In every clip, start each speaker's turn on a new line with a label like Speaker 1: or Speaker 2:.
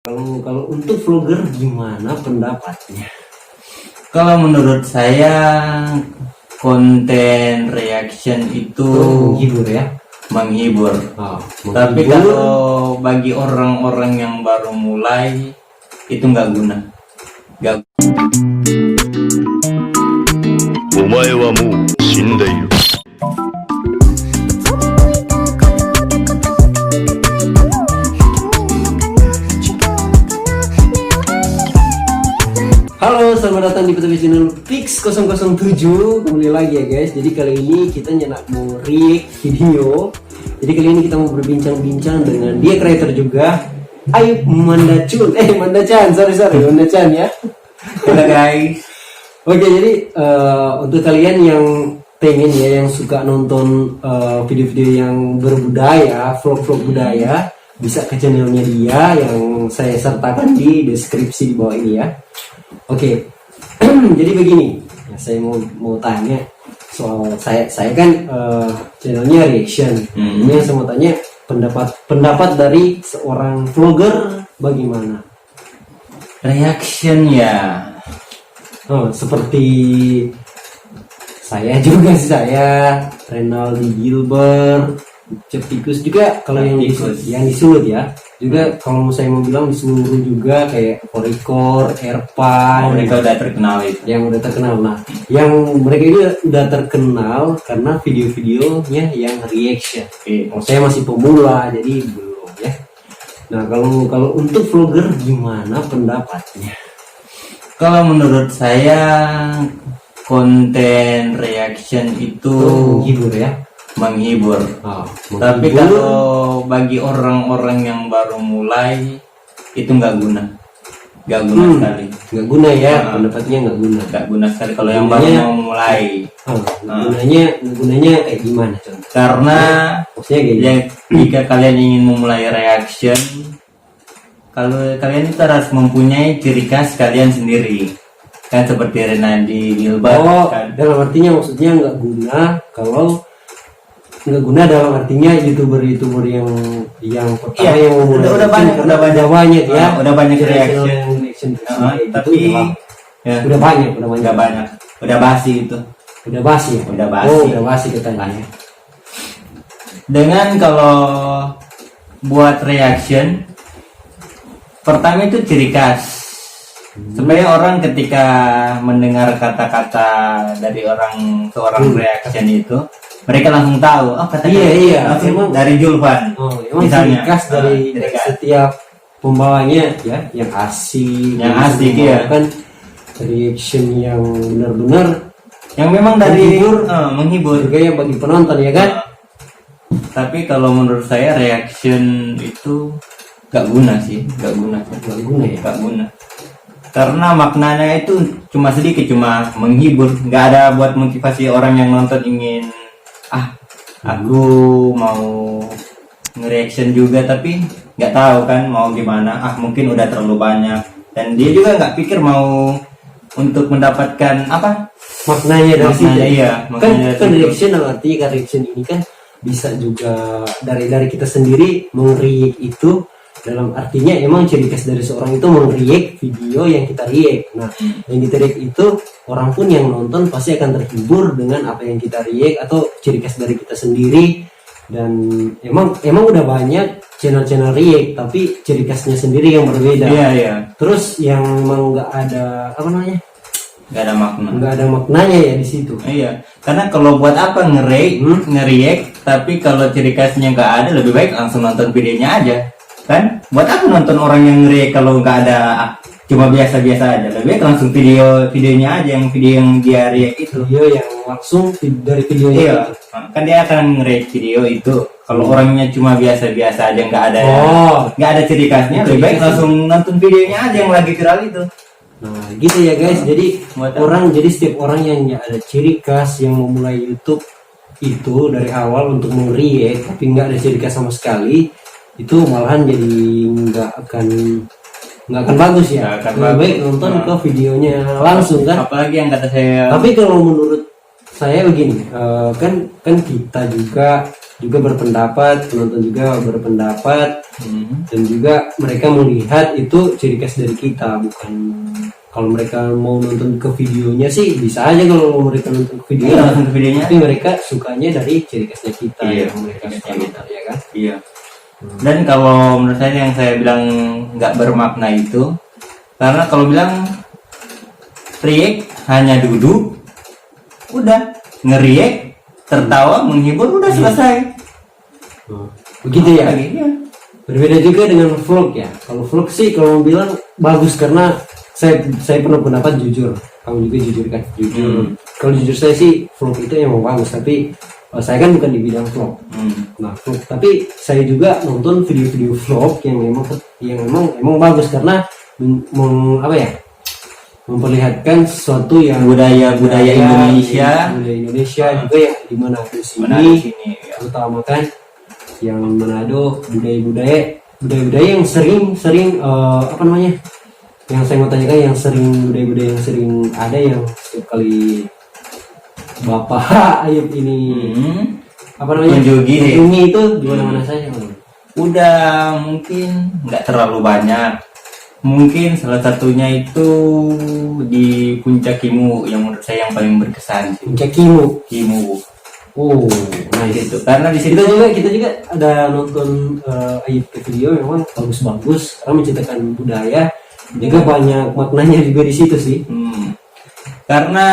Speaker 1: Kalau untuk vlogger gimana pendapatnya?
Speaker 2: Kalau menurut saya konten reaction itu
Speaker 1: Menghibur ya.
Speaker 2: menghibur. Tapi
Speaker 1: Menghibur.
Speaker 2: kalau bagi orang-orang yang baru mulai itu nggak guna. Nggak.
Speaker 3: お前はもう死んでいる。
Speaker 1: Halo, selamat datang di PTV Channel Pix 007. Kembali lagi ya guys. Jadi kali ini kita mau react video. Jadi kali ini kita mau berbincang-bincang dengan dia creator juga, Ayub Mandacun. Mandachan, sorry Mandachan ya.
Speaker 2: Halo guys.
Speaker 1: Oke, jadi untuk kalian yang pengen ya, yang suka nonton video-video yang berbudaya, vlog-vlog budaya, bisa ke channelnya dia yang saya sertakan di deskripsi di bawah ini ya. Oke, jadi begini, ya, saya mau tanya soal saya kan channelnya reaction. Ini yang saya mau tanya pendapat dari seorang vlogger bagaimana?
Speaker 2: Reaction ya.
Speaker 1: Seperti saya juga sih, saya Renaldi Gilbert, Ceptikus juga kalau yang di Sulut ya. Juga kalau saya mau bilang di seluruh juga kayak Korikor, Erpan.
Speaker 2: Mereka udah terkenal itu.
Speaker 1: Yang udah terkenal. Nah, yang mereka ini udah terkenal karena video-videonya yang reaction. Kalau saya masih pemula jadi belum ya. Nah, kalau untuk vlogger gimana pendapatnya?
Speaker 2: Kalau menurut saya konten reaction itu
Speaker 1: Menghibur ya.
Speaker 2: menghibur. Tapi
Speaker 1: Menghibur.
Speaker 2: kalau bagi orang-orang yang baru mulai itu nggak guna sekali.
Speaker 1: Nggak guna ya, pendapatnya nggak guna.
Speaker 2: Nggak guna sekali kalau yang baru mau mulai.
Speaker 1: Gunanya kayak gimana contoh?
Speaker 2: Karena
Speaker 1: Maksudnya kayak gimana?
Speaker 2: jika kalian ingin memulai reaction, kalau kalian itu harus mempunyai ciri khas kalian sendiri. Kan seperti Renaldi Gilbert. Kan?
Speaker 1: Dalam artinya maksudnya nggak guna kalau nggak guna dalam artinya youtuber yang pertama yang memulai
Speaker 2: udah banyak
Speaker 1: ya.
Speaker 2: Udah banyak
Speaker 1: reaction
Speaker 2: reaction.
Speaker 1: tapi
Speaker 2: Ya,
Speaker 1: udah banyak.
Speaker 2: Udah basi itu.
Speaker 1: Udah basi ya?
Speaker 2: Udah basi.
Speaker 1: Udah basi katanya.
Speaker 2: Dengan kalau buat reaction, pertama itu ciri khas. Sebenarnya orang ketika mendengar kata-kata dari seorang reaction itu, mereka langsung tahu. Oh, katanya
Speaker 1: emang
Speaker 2: dari Julvan.
Speaker 1: Emang ciri khas dari setiap pembawanya ya, yang asik
Speaker 2: ya.
Speaker 1: Kan reaction yang benar-benar
Speaker 2: yang memang dari menghibur
Speaker 1: juga yang bagi penonton ya kan.
Speaker 2: Tapi kalau menurut saya reaction itu gak guna
Speaker 1: Nggak guna.
Speaker 2: Karena maknanya itu cuma sedikit, cuma menghibur, nggak ada buat motivasi orang yang nonton ingin aku mau nge-reaction juga tapi nggak tahu kan mau gimana, mungkin udah terlalu banyak dan dia juga nggak pikir mau untuk mendapatkan
Speaker 1: maknanya dari situ.
Speaker 2: Iya,
Speaker 1: kan reaction artinya reaction ini kan bisa juga dari kita sendiri meng-react itu, dalam artinya emang ciri khas dari seorang itu meng-react video yang kita react. Nah, yang kita react itu orang pun yang nonton pasti akan terhibur dengan apa yang kita react atau ciri khas dari kita sendiri. Dan emang udah banyak channel-channel react tapi ciri khasnya sendiri yang berbeda.
Speaker 2: Iya.
Speaker 1: Terus yang emang nggak ada
Speaker 2: nggak ada makna.
Speaker 1: Nggak ada maknanya ya di situ.
Speaker 2: Iya, karena kalau buat apa nge-react tapi kalau ciri khasnya nggak ada, lebih baik langsung nonton videonya aja. Kan? Buat apa nonton orang yang nge-react kalau nggak ada, cuma biasa-biasa aja. Lebih baik langsung videonya aja, video yang dia react itu.
Speaker 1: Video yang langsung dari videonya.
Speaker 2: Iya, kan dia akan nge-react video itu. Kalau orangnya cuma biasa-biasa aja, nggak ada ciri khasnya, lebih baik langsung nonton videonya aja yang lagi viral itu.
Speaker 1: Nah gitu ya guys, jadi setiap orang yang ada ciri khas yang memulai YouTube itu dari awal untuk nge-react tapi nggak ada ciri khas sama sekali, itu malahan jadi nggak akan bagus ya. Lebih baik nonton ke videonya langsung kan.
Speaker 2: Apalagi yang kata saya.
Speaker 1: Tapi kalau menurut saya begini, kan kita juga juga berpendapat, penonton juga berpendapat,
Speaker 2: Hmm.
Speaker 1: dan juga mereka melihat itu ciri khas dari kita. Bukan kalau mereka mau nonton ke videonya sih bisa aja kalau mereka nonton ke
Speaker 2: Iya,
Speaker 1: videonya,
Speaker 2: langsung ke videonya.
Speaker 1: tapi mereka sukanya dari ciri khasnya kita
Speaker 2: Iya,
Speaker 1: yang mereka
Speaker 2: ciri
Speaker 1: suka
Speaker 2: khasnya
Speaker 1: nonton, ya kan.
Speaker 2: Iya. Dan kalau menurut saya yang saya bilang nggak bermakna itu, karena kalau bilang react hanya duduk, udah ngeriak, tertawa, menghibur, udah selesai.
Speaker 1: Begitu ya.
Speaker 2: Lagi, ya.
Speaker 1: Berbeda juga dengan vlog ya. Kalau vlog sih kalau mau bilang bagus karena saya pernah pendapat jujur. Kamu juga jujur kan? Jujur. Kalau jujur saya sih vlog itu emang bagus, tapi saya kan bukan di bidang vlog. Nah, vlog. Tapi saya juga nonton video-video vlog yang emang bagus karena apa ya? Memperlihatkan sesuatu yang
Speaker 2: budaya Indonesia,
Speaker 1: budaya Indonesia juga yang di Manado
Speaker 2: Manado
Speaker 1: sini,
Speaker 2: sini, ya.
Speaker 1: terutama kan yang Manado budaya yang sering apa namanya, yang saya mau tanyakan, yang sering budaya yang sering ada yang setiap kali Bapak Ayub ini apa namanya kunjungi itu di mana-mana saja.
Speaker 2: Udah mungkin nggak terlalu banyak. Mungkin salah satunya itu di Puncak Kimu yang menurut saya yang paling berkesan.
Speaker 1: Puncak Kimu. Oh, nice.
Speaker 2: Gitu. Karena di situ
Speaker 1: kita juga ada nonton Ayub ke video, memang bagus-bagus karena menceritakan budaya, juga banyak maknanya juga di situ sih.
Speaker 2: Karena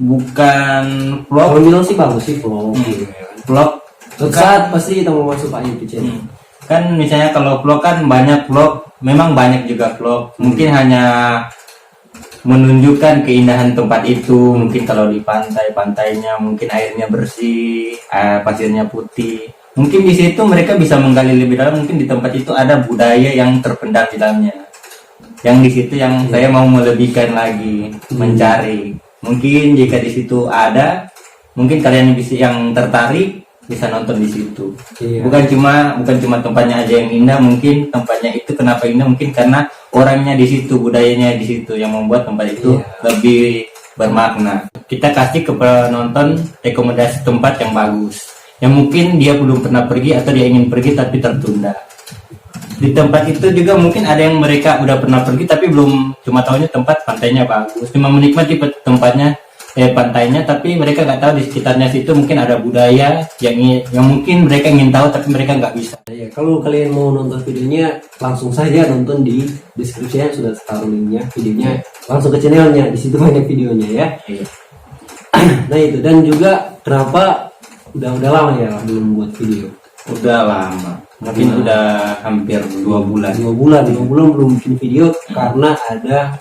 Speaker 2: bukan vlog,
Speaker 1: Kalau bilang sih bagus sih vlog.
Speaker 2: vlog
Speaker 1: Suatu saat pasti kita mau masuk Ayub ke channel.
Speaker 2: kan misalnya kalau vlog kan banyak vlog, memang banyak juga vlog. Mungkin hanya menunjukkan keindahan tempat itu. Mungkin kalau di pantainya mungkin airnya bersih, pasirnya putih. Mungkin di situ mereka bisa menggali lebih dalam. Mungkin di tempat itu ada budaya yang terpendam di dalamnya. Yang di situ yang saya mau melebihkan lagi, mencari. Mungkin jika di situ ada, mungkin kalian bisa yang tertarik bisa nonton di situ.
Speaker 1: Iya.
Speaker 2: Bukan cuma tempatnya aja yang indah, mungkin tempatnya itu kenapa indah mungkin karena orangnya di situ, budayanya di situ yang membuat tempat itu lebih bermakna. Kita kasih ke penonton rekomendasi tempat yang bagus, yang mungkin dia belum pernah pergi atau dia ingin pergi tapi tertunda. Di tempat itu juga mungkin ada yang mereka udah pernah pergi tapi belum, cuma tahunya tempat pantainya bagus, cuma menikmati tempatnya pantainya, tapi mereka nggak tahu di sekitarnya situ mungkin ada budaya yang mungkin mereka ingin tahu tapi mereka nggak bisa.
Speaker 1: Ya, kalau kalian mau nonton videonya langsung saja nonton di deskripsinya, sudah taruh linknya videonya, langsung ke channelnya, di situ banyak videonya ya.
Speaker 2: Iya.
Speaker 1: Nah itu, dan juga kenapa udah lama ya belum buat video.
Speaker 2: Udah lama, mungkin udah hampir 2 bulan.
Speaker 1: 2 bulan belum bikin video karena ada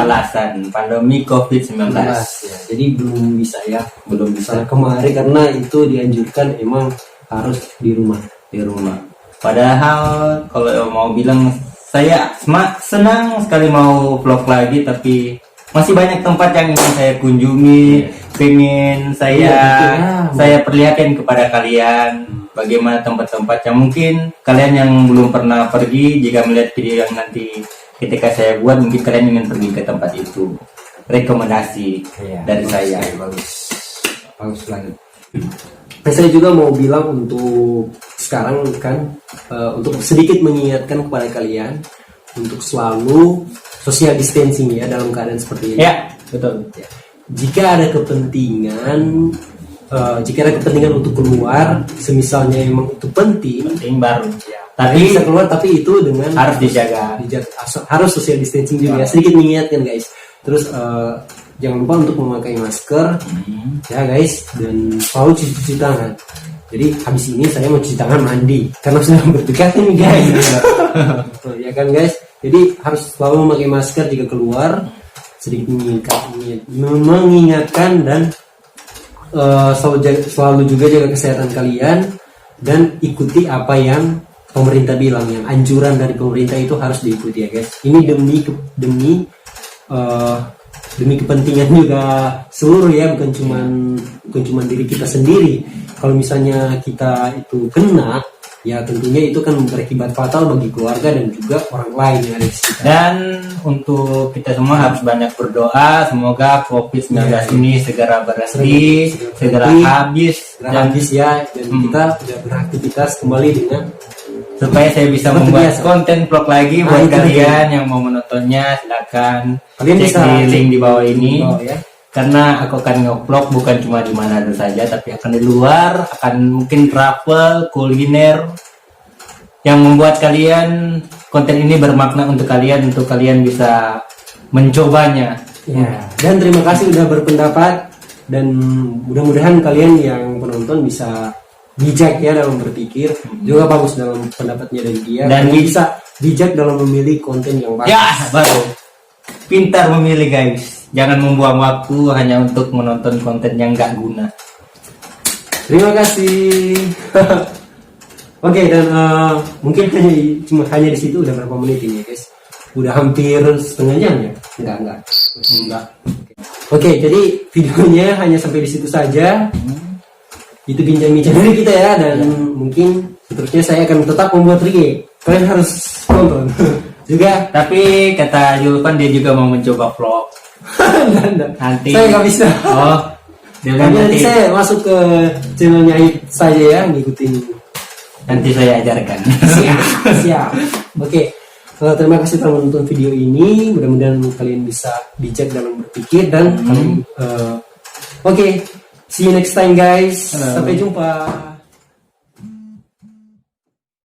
Speaker 2: alasan pandemi COVID-19.
Speaker 1: ya. Jadi belum bisa ya,
Speaker 2: Belum bisa
Speaker 1: kemarin karena itu dianjurkan emang harus di rumah.
Speaker 2: di rumah. Padahal kalau mau bilang saya senang sekali mau vlog lagi, tapi masih banyak tempat yang ingin saya kunjungi, pengen saya perlihatkan kepada kalian bagaimana tempat-tempat yang mungkin kalian yang belum pernah pergi. Jika melihat video yang nanti ketika saya buat, mungkin kalian ingin pergi ke tempat itu. Rekomendasi dari saya.
Speaker 1: Bagus lagi. Saya juga mau bilang untuk sekarang kan, untuk sedikit mengingatkan kepada kalian untuk selalu social distancing ya dalam keadaan seperti ini.
Speaker 2: Ya, betul.
Speaker 1: Jika ada kepentingan untuk keluar, semisalnya emang itu penting
Speaker 2: baru.
Speaker 1: Tapi bisa keluar, tapi itu dengan
Speaker 2: harus dijaga.
Speaker 1: Harus social distancing juga. Sedikit mengingatkan guys. Terus jangan lupa untuk memakai masker ya guys, dan selalu cuci tangan. Jadi habis ini saya mau cuci tangan mandi karena sudah berdekatan nih guys. Ya kan guys. Jadi harus selalu memakai masker jika keluar. Sedikit mengingatkan dan selalu juga jaga kesehatan kalian, dan ikuti apa yang pemerintah bilang, yang anjuran dari pemerintah itu harus diikuti ya guys. Ini demi kepentingan juga seluruh ya, bukan cuman diri kita sendiri. Kalau misalnya kita itu kena, ya tentunya itu kan berakibat fatal bagi keluarga dan juga orang lain yang ada di sekitar.
Speaker 2: Dan untuk kita semua harus banyak berdoa semoga COVID-19 ini segera berhenti, segera habis, dan
Speaker 1: habis ya, dan kita sudah beraktivitas kembali dengan
Speaker 2: supaya saya bisa
Speaker 1: seperti
Speaker 2: membuat
Speaker 1: biasa.
Speaker 2: konten vlog lagi
Speaker 1: Nah,
Speaker 2: buat
Speaker 1: itu
Speaker 2: kalian yang mau menontonnya. Silakan
Speaker 1: Kalian
Speaker 2: cek
Speaker 1: bisa
Speaker 2: di link di bawah ini.
Speaker 1: Oh, ya.
Speaker 2: Karena aku akan nge-vlog bukan cuma di Manado saja, tapi akan di luar, akan mungkin travel, kuliner, yang membuat kalian konten ini bermakna untuk kalian bisa mencobanya.
Speaker 1: Ya, dan terima kasih udah berpendapat, dan mudah-mudahan kalian yang penonton bisa bijak ya dalam berpikir, juga bagus dalam pendapatnya dari dia,
Speaker 2: Dan
Speaker 1: kalian bisa bijak dalam memilih konten yang bagus.
Speaker 2: Ya, baru pintar memilih guys. Jangan membuang waktu hanya untuk menonton konten yang gak guna.
Speaker 1: Terima kasih. Oke, dan mungkin hanya di situ udah berapa menit ini guys? Udah hampir setengah jam ya? Enggak. Oke, jadi videonya hanya sampai di situ saja. Itu bincang-bincang dari kita ya, dan mungkin seterusnya saya akan tetap membuat Rike. Kalian harus nonton juga.
Speaker 2: Tapi kata Julpan dia juga mau mencoba vlog. Nanti
Speaker 1: Saya nggak bisa.
Speaker 2: Oh, dia bilang
Speaker 1: Nanti
Speaker 2: nanti,
Speaker 1: saya masuk ke channelnya Aib saja ya, ngikutin.
Speaker 2: nanti saya ajarkan.
Speaker 1: Siap. Oke. Terima kasih telah menonton video ini. Mudah-mudahan kalian bisa bijak dalam berpikir dan oke. See you next time guys. Sampai jumpa.